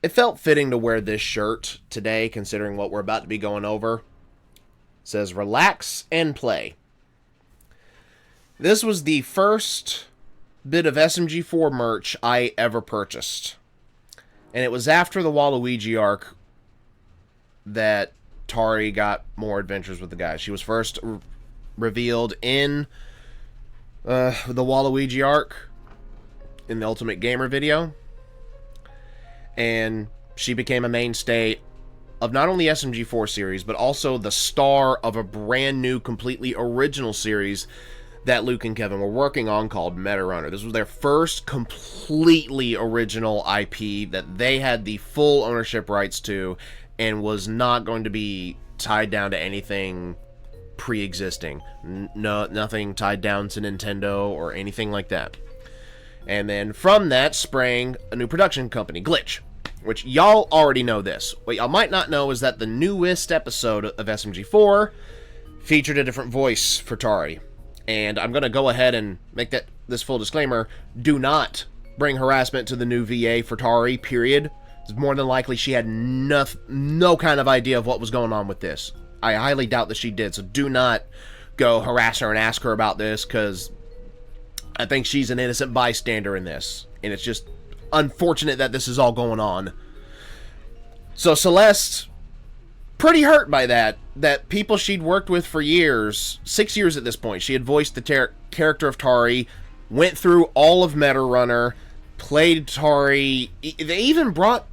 it felt fitting to wear this shirt today, considering what we're about to be going over. It says, relax and play. This was the first bit of SMG4 merch I ever purchased. And it was after the Waluigi arc that Tari got more adventures with the guys. She was first revealed in the Waluigi arc in the Ultimate Gamer video. And she became a mainstay of not only SMG4 series, but also the star of a brand new, completely original series that Luke and Kevin were working on called Meta Runner. This was their first completely original IP that they had the full ownership rights to and was not going to be tied down to anything pre-existing. No, nothing tied down to Nintendo or anything like that. And then from that sprang a new production company, Glitch, which y'all already know this. What y'all might not know is that the newest episode of SMG4 featured a different voice for Tari. And I'm going to go ahead and make this full disclaimer. Do not bring harassment to the new VA for Tari, period. It's more than likely she had no kind of idea of what was going on with this. I highly doubt that she did, so do not go harass her and ask her about this, because I think she's an innocent bystander in this. And it's just unfortunate that this is all going on. So Celeste, pretty hurt by that people she'd worked with for years, 6 years at this point. She had voiced the character of Tari, went through all of Meta Runner, played Tari. They even brought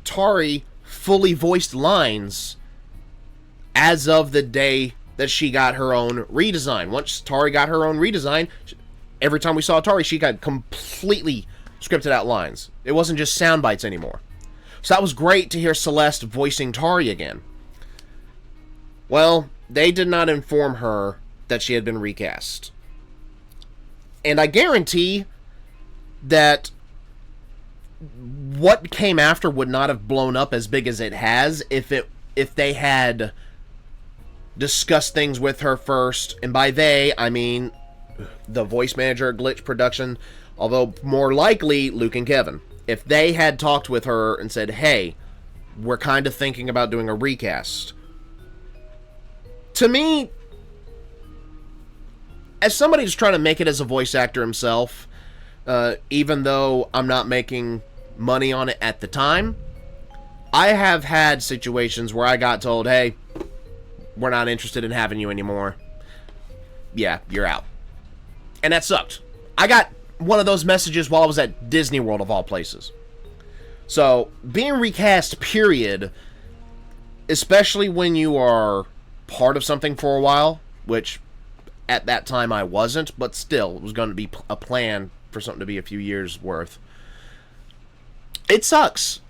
Tari fully voiced lines as of the day that she got her own redesign. Once Tari got her own redesign, every time we saw Tari, she got completely scripted out lines. It wasn't just sound bites anymore. So that was great to hear Celeste voicing Tari again. Well, they did not inform her that she had been recast. And I guarantee that what came after would not have blown up as big as it has if they had discussed things with her first. And by they, I mean the voice manager at Glitch Production, although more likely Luke and Kevin. If they had talked with her and said, hey, we're kind of thinking about doing a recast. To me, as somebody who's trying to make it as a voice actor himself, even though I'm not making money on it at the time, I have had situations where I got told, hey, we're not interested in having you anymore. Yeah, you're out. And that sucked. I got one of those messages while I was at Disney World, of all places. So, being recast, period, especially when you are part of something for a while, which at that time I wasn't, but still, it was going to be a plan for something to be a few years worth. It sucks.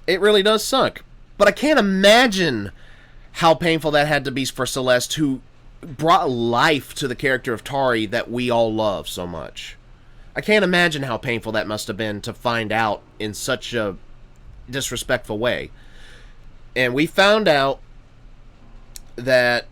It really does suck. But I can't imagine how painful that had to be for Celeste, who brought life to the character of Tari that we all love so much. I can't imagine how painful that must have been to find out in such a disrespectful way. And we found out that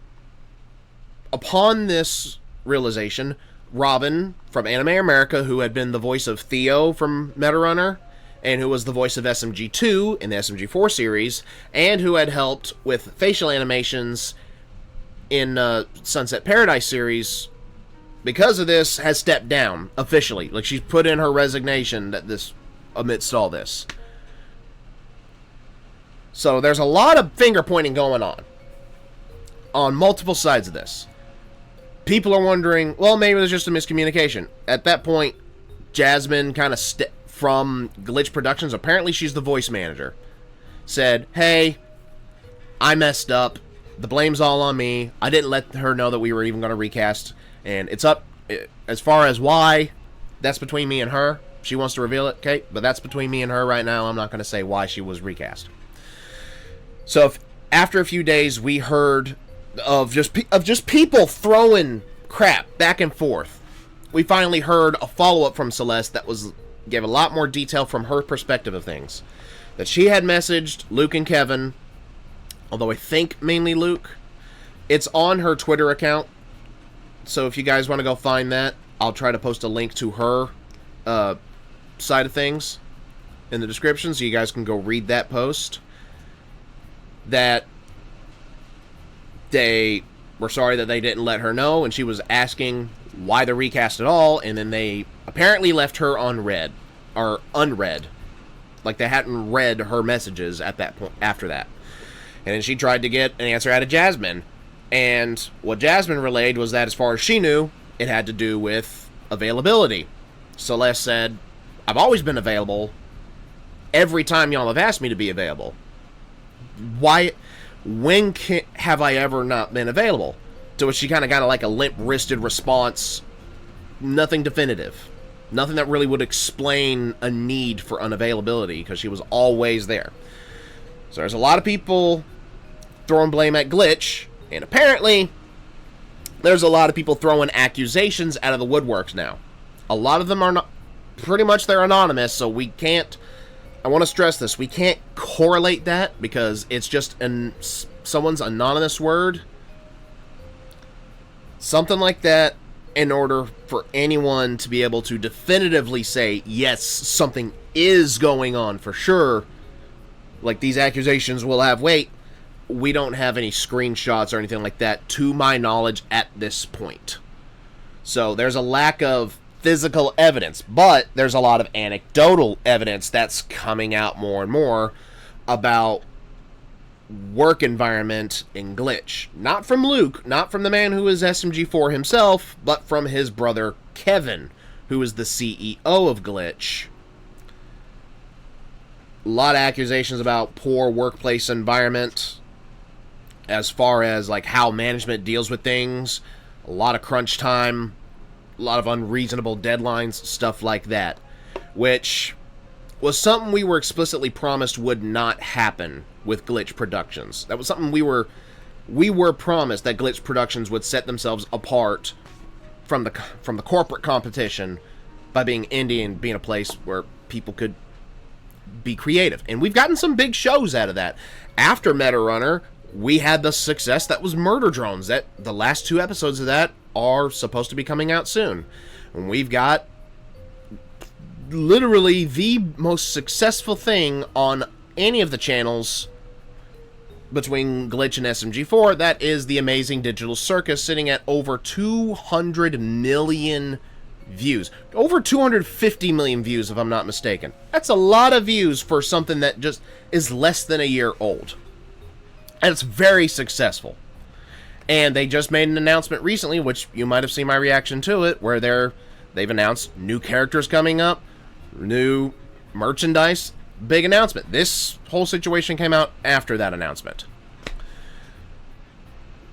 upon this realization, Robin from Anime America, who had been the voice of Theo from Meta Runner, and who was the voice of SMG2 in the SMG4 series, and who had helped with facial animations in Sunset Paradise series, because of this, has stepped down officially. Like, she's put in her resignation that this, amidst all this. So there's a lot of finger pointing going on multiple sides of this. People are wondering, well, maybe there's just a miscommunication. At that point, Jasmine kind of from Glitch Productions, apparently she's the voice manager, said, hey, I messed up. The blame's all on me. I didn't let her know that we were even going to recast. And it's up, as far as why, that's between me and her. She wants to reveal it, okay? But that's between me and her right now. I'm not going to say why she was recast. So after a few days, we heard of just people throwing crap back and forth. We finally heard a follow-up from Celeste that gave a lot more detail from her perspective of things. That she had messaged Luke and Kevin, although I think mainly Luke. It's on her Twitter account. So if you guys want to go find that, I'll try to post a link to her side of things. in the description so you guys can go read that post. That they were sorry that they didn't let her know, and she was asking why the recast at all, and then they apparently left her unread. Like they hadn't read her messages at that point after that. And then she tried to get an answer out of Jasmine. And what Jasmine relayed was that as far as she knew, it had to do with availability. Celeste said, I've always been available every time y'all have asked me to be available. When have I ever not been available? To which she kind of got like a limp-wristed response. Nothing definitive. Nothing that really would explain a need for unavailability, because she was always there. So there's a lot of people throwing blame at Glitch, and apparently there's a lot of people throwing accusations out of the woodworks now. A lot of them are not, pretty much they're anonymous, so we can't, I want to stress this, we can't correlate that because it's just someone's anonymous word. Something like that, in order for anyone to be able to definitively say, yes, something is going on for sure, like these accusations will have weight, we don't have any screenshots or anything like that, to my knowledge, at this point. So there's a lack of physical evidence, but there's a lot of anecdotal evidence that's coming out more and more about work environment in Glitch. Not from Luke, not from the man who is SMG4 himself, but from his brother Kevin, who is the CEO of Glitch. A lot of accusations about poor workplace environment as far as like how management deals with things, a lot of crunch time, a lot of unreasonable deadlines, stuff like that, which was something we were explicitly promised would not happen with Glitch Productions. That was something we were promised, that Glitch Productions would set themselves apart from the corporate competition by being indie and being a place where people could be creative. And we've gotten some big shows out of that. After Meta Runner, we had the success that was Murder Drones. That the last 2 episodes of that are supposed to be coming out soon. And we've got literally the most successful thing on any of the channels between Glitch and SMG4. That is the Amazing Digital Circus, sitting at over 200 million views. Over 250 million views, if I'm not mistaken. That's a lot of views for something that just is less than a year old. And it's very successful. And they just made an announcement recently, which you might have seen my reaction to it, where they've announced new characters coming up, new merchandise. Big announcement. This whole situation came out after that announcement.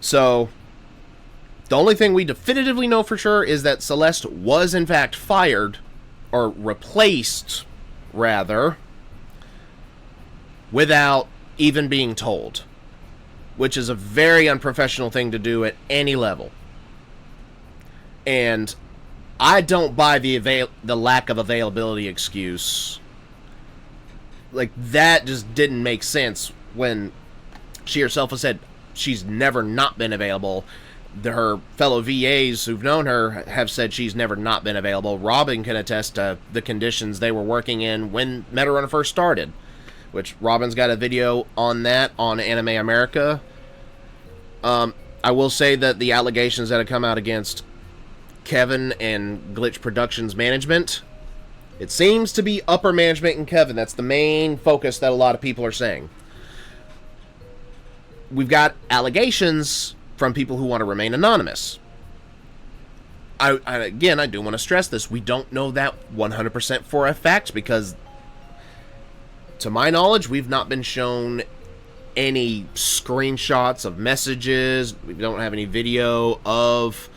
So, the only thing we definitively know for sure is that Celeste was in fact fired, or replaced, rather, without even being told. Which is a very unprofessional thing to do at any level. And I don't buy the lack of availability excuse. Like, that just didn't make sense when she herself has said she's never not been available. Her fellow VAs who've known her have said she's never not been available. Robin can attest to the conditions they were working in when Meta Runner first started, which Robin's got a video on that on Anime America. I will say that the allegations that have come out against Kevin and Glitch Productions management, it seems to be upper management and Kevin. That's the main focus that a lot of people are saying. We've got allegations from people who want to remain anonymous. Again, I do want to stress this. We don't know that 100% for a fact because, to my knowledge, we've not been shown any screenshots of messages. We don't have any video of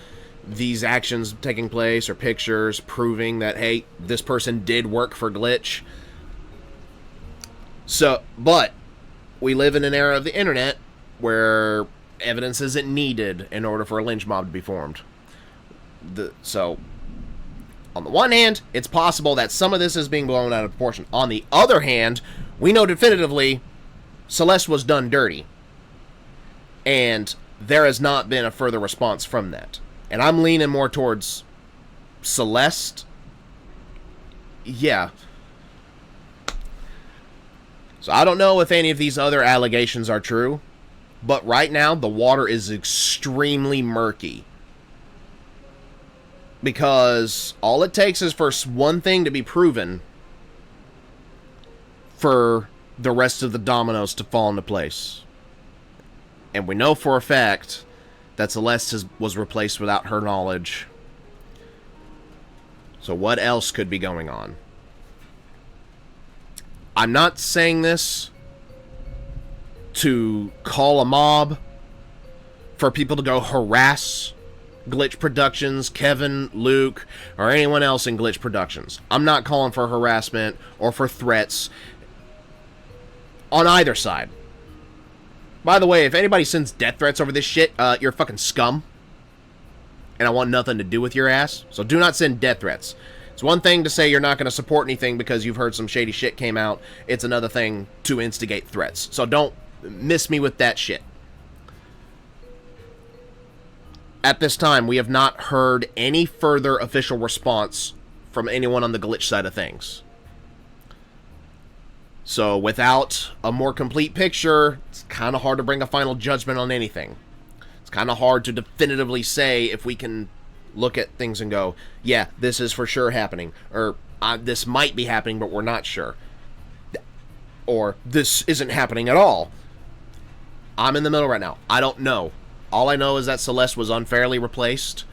these actions taking place or pictures proving that, hey, this person did work for Glitch. So, but we live in an era of the internet where evidence isn't needed in order for a lynch mob to be formed. So, on the one hand, it's possible that some of this is being blown out of proportion. On the other hand, we know definitively Celeste was done dirty. And there has not been a further response from that. And I'm leaning more towards Celeste. Yeah. So I don't know if any of these other allegations are true, but right now the water is extremely murky. Because all it takes is for one thing to be proven for the rest of the dominoes to fall into place. And we know for a fact that Celeste was replaced without her knowledge. So what else could be going on? I'm not saying this to call a mob for people to go harass Glitch Productions, Kevin, Luke, or anyone else in Glitch Productions. I'm not calling for harassment or for threats on either side. By the way, if anybody sends death threats over this shit, you're fucking scum. And I want nothing to do with your ass. So do not send death threats. It's one thing to say you're not going to support anything because you've heard some shady shit came out. It's another thing to instigate threats. So don't miss me with that shit. At this time, we have not heard any further official response from anyone on the Glitch side of things. So without a more complete picture, it's kind of hard to bring a final judgment on anything. It's kind of hard to definitively say if we can look at things and go, yeah, this is for sure happening, or this might be happening, but we're not sure, or this isn't happening at all. I'm in the middle right now. I don't know. All I know is that Celeste was unfairly replaced,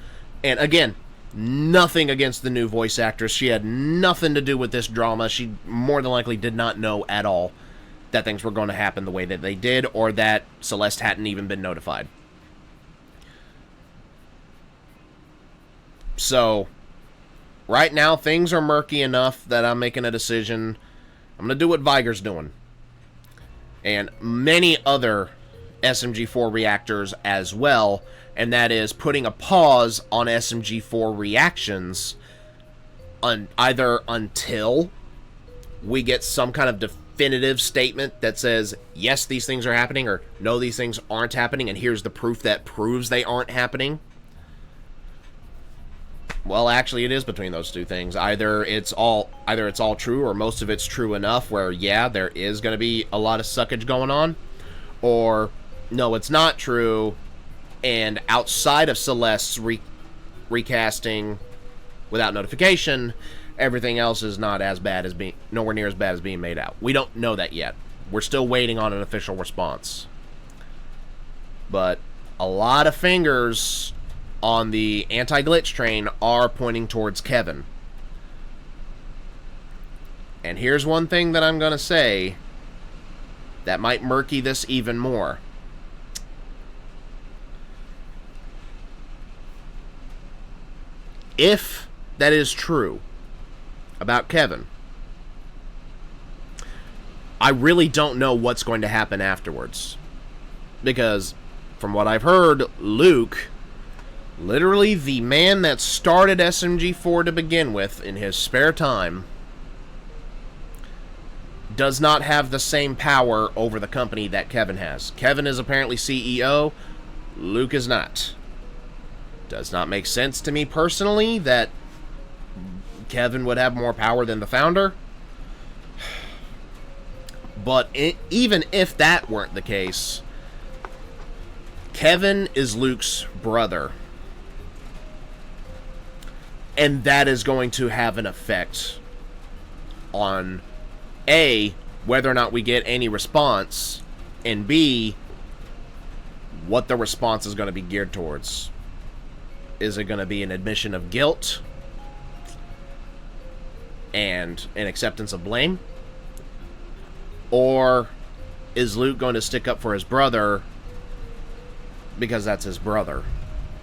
and again, nothing against the new voice actress. She had nothing to do with this drama. She more than likely did not know at all that things were going to happen the way that they did, or that Celeste hadn't even been notified. So, right now, things are murky enough that I'm making a decision. I'm going to do what Viger's doing. And many other SMG4 reactors as well, and that is putting a pause on SMG4 reactions either until we get some kind of definitive statement that says, yes, these things are happening, or no, these things aren't happening, and here's the proof that proves they aren't happening. Well, actually, it is between those two things. Either it's all true, or most of it's true enough where, yeah, there is going to be a lot of suckage going on, or no, it's not true, and outside of Celeste's recasting without notification, everything else is not as bad as nowhere near as bad as being made out. We don't know that yet. We're still waiting on an official response. But a lot of fingers on the anti-glitch train are pointing towards Kevin. And here's one thing that I'm going to say that might murky this even more. If that is true about Kevin, I really don't know what's going to happen afterwards. Because, from what I've heard, Luke, literally the man that started SMG4 to begin with in his spare time, does not have the same power over the company that Kevin has. Kevin is apparently CEO, Luke is not. Does not make sense to me personally that Kevin would have more power than the founder. But even if that weren't the case, Kevin is Luke's brother. And that is going to have an effect on A, whether or not we get any response, and B, what the response is going to be geared towards. Is it going to be an admission of guilt and an acceptance of blame? Or is Luke going to stick up for his brother because that's his brother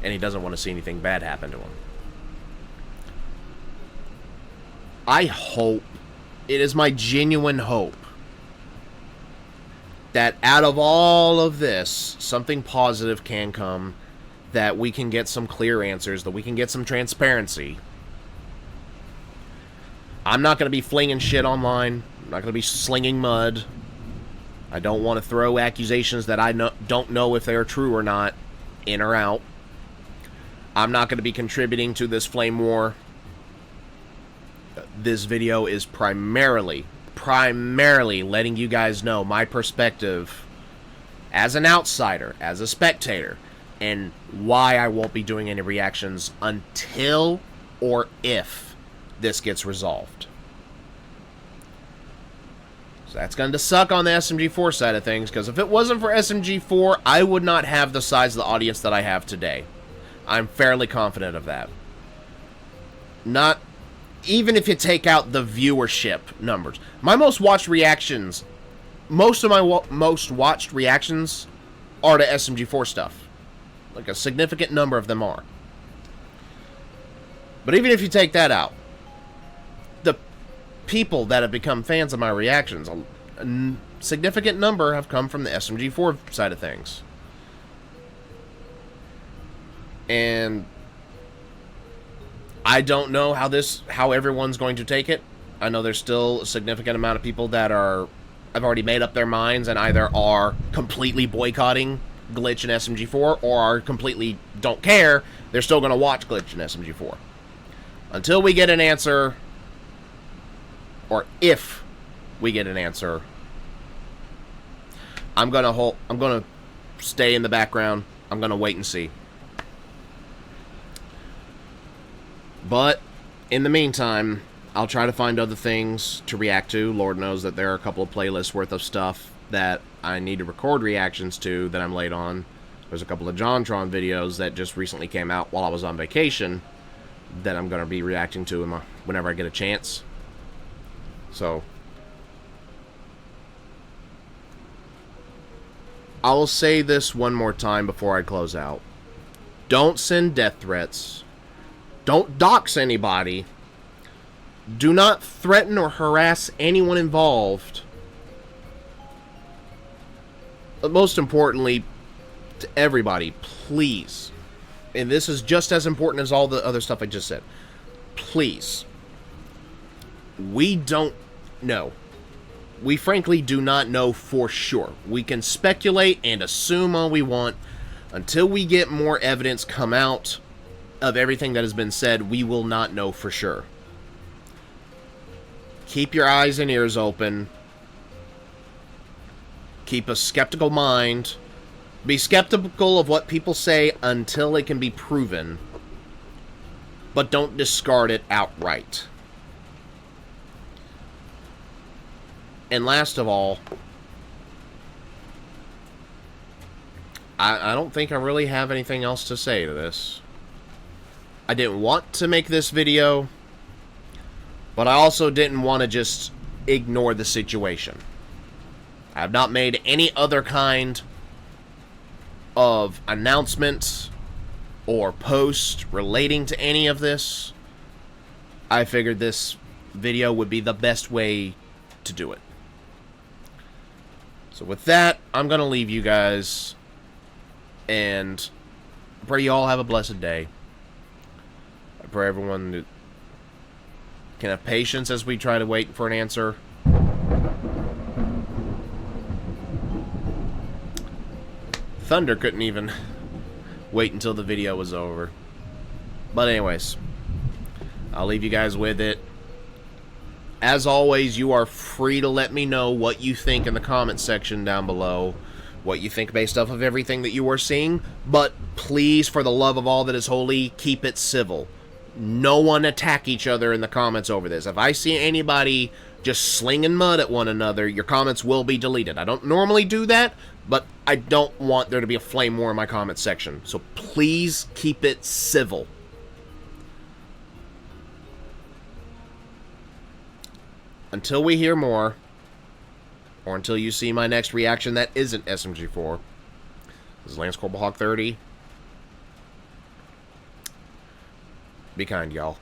and he doesn't want to see anything bad happen to him? I hope, it is my genuine hope, that out of all of this, something positive can come, that we can get some clear answers, that we can get some transparency. I'm not going to be flinging shit online. I'm not going to be slinging mud. I don't want to throw accusations that I don't know if they're true or not in or out. I'm not going to be contributing to this flame war. This video is primarily primarily letting you guys know my perspective as an outsider, as a spectator, and why I won't be doing any reactions until or if this gets resolved. So that's going to suck on the SMG4 side of things, because if it wasn't for SMG4, I would not have the size of the audience that I have today. I'm fairly confident of that. Not even if you take out the viewership numbers. My most watched reactions, most of my most watched reactions are to SMG4 stuff. Like a significant number of them are. But even if you take that out, the people that have become fans of my reactions, a significant number have come from the SMG4 side of things. And I don't know how everyone's going to take it. I know there's still a significant amount of people that have already made up their minds and either are completely boycotting Glitch and SMG4 or are completely don't care. They're still going to watch Glitch and SMG4. Until we get an answer, or if we get an answer, I'm going to stay in the background. I'm going to wait and see. But in the meantime, I'll try to find other things to react to. Lord knows that there are a couple of playlists worth of stuff that I need to record reactions to that I'm late on. There's a couple of JonTron videos that just recently came out while I was on vacation that I'm going to be reacting to whenever I get a chance. So I will say this one more time before I close out. Don't send death threats. Don't dox anybody. Do not threaten or harass anyone involved. But most importantly, to everybody, please, and this is just as important as all the other stuff I just said, please, we don't know. We frankly do not know for sure. We can speculate and assume all we want. Until we get more evidence come out of everything that has been said, we will not know for sure. Keep your eyes and ears open. Keep a skeptical mind. Be skeptical of what people say until it can be proven. But don't discard it outright. And last of all, I don't think I really have anything else to say to this. I didn't want to make this video, but I also didn't want to just ignore the situation. I have not made any other kind of announcements or post relating to any of this. I figured this video would be the best way to do it. So with that, I'm going to leave you guys, and I pray you all have a blessed day. I pray everyone can have patience as we try to wait for an answer. Thunder couldn't even wait until the video was over. But anyways, I'll leave you guys with it. As always, you are free to let me know what you think in the comment section down below. What you think based off of everything that you are seeing. But please, for the love of all that is holy, keep it civil. No one attack each other in the comments over this. If I see anybody just slinging mud at one another, your comments will be deleted. I don't normally do that, but I don't want there to be a flame war in my comment section. So please keep it civil. Until we hear more, or until you see my next reaction that isn't SMG4, this is Lance Corporal Hawk 30. Be kind, y'all.